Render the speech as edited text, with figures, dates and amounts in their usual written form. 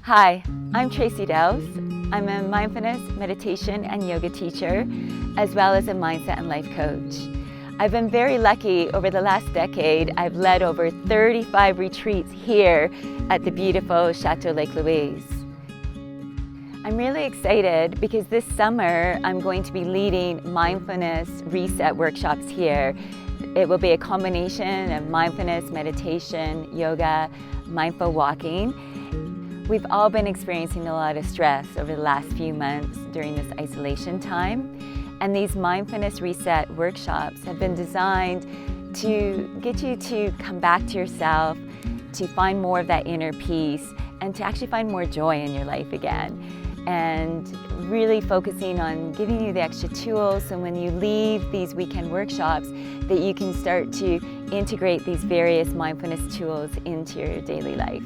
Hi, I'm Tracey Delfs. I'm a mindfulness, meditation, and yoga teacher, as well as a mindset and life coach. I've been very lucky over the last decade. I've led over 35 retreats here at the beautiful Chateau Lake Louise. I'm really excited because this summer I'm going to be leading Mindfulness Reset Workshops here. It will be a combination of mindfulness, meditation, yoga, mindful walking. We've all been experiencing a lot of stress over the last few months during this isolation time, and these Mindfulness Reset Workshops have been designed to get you to come back to yourself, to find more of that inner peace, and to actually find more joy in your life again. And really focusing on giving you the extra tools so when you leave these weekend workshops that you can start to integrate these various mindfulness tools into your daily life.